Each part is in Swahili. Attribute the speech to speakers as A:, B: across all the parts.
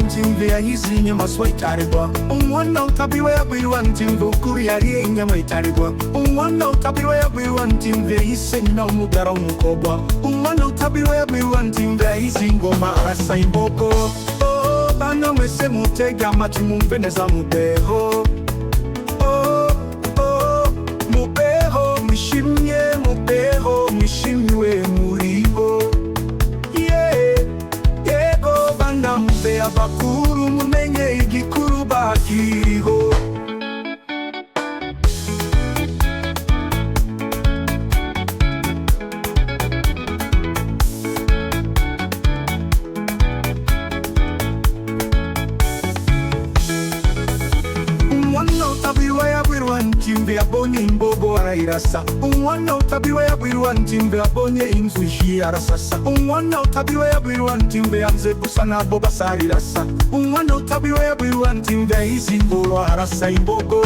A: ntimve ahizi nyama swaitaregwa umwana utabiwe yabwirwa ntimve ukuri yariye inyama itaregwa umwana utabiwe yabwirwa ntimve yise nyina umugara w'umukobwa umwana utabiwe yabwirwa ntimve ahizi ngoma arasa imbogo bana mwese mutega amatwi mwumve neza mubeho mubeho mwishimye mubeho mwishimiwe muriho yego bana mube abakuru mumenye igikuru bakiriho ntimve abonye imbogo arayirasa umwana utabiwe yabwirwa ntimve abonye inzushi arasasa umwana utabiwe yabwirwa ntimve yanze gusa nabo basarirasa umwana utabiwe yabwirwa ntimve ahizi imboro arasa imbogo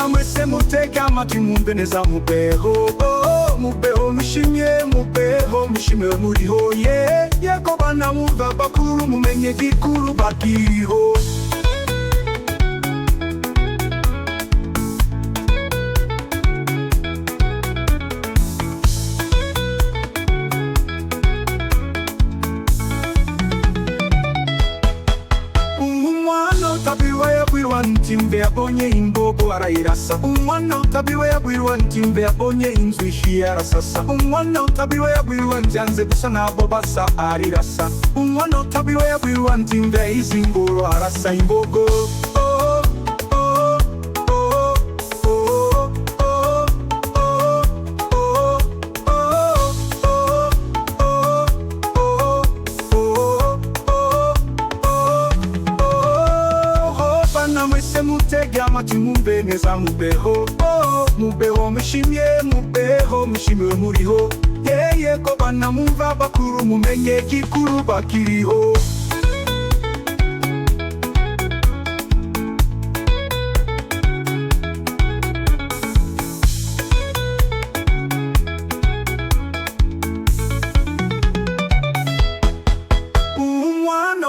A: mwese mutega amatwi mwumve neza mubeho mubeho mwishimye mubeho mwishimiwe muriho yego bana mwumva abakuru mumenye igikuru bakiriho utabiwe yabwirwa ntimve abonye imbogo arayirasa umwana utabiwe yabwirwa ntimve abonye inzushi arasasa umwana utabiwe yabwirwa ntiyanze gusa nabo basa arirasa umwana utabiwe yabwirwa ntimve ahizi imboro arasa imbogo mwese mutega amatwi mwumve neza mubeho mubeho mwishimye mubeho mwishimiwe muriho yego bana mwumva abakuru mumenye igikuru bakiriho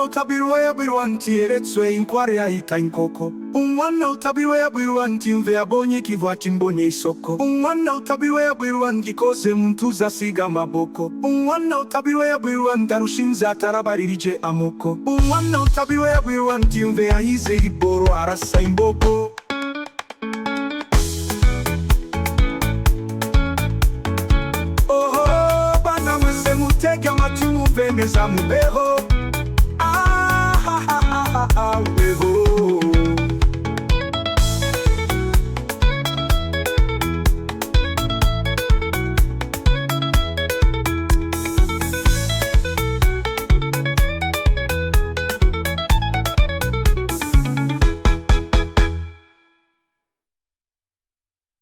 A: utabiwe yabwirwa ntiyeretswe inkware yahita inkoko umwana utabiwe yabwirwa ntimve abonye ikivuati mbonye isoko umwana utabiwe yabwirwa ngikoze mtuza siga amaboko umwana utabiwe yabwirwa ndarushinze atarabaririje amoko umwana utabiwe yabwirwa ntimve ahize iboro arasa imbogo bana mwese mutega amatwi mwumve neza mubeho.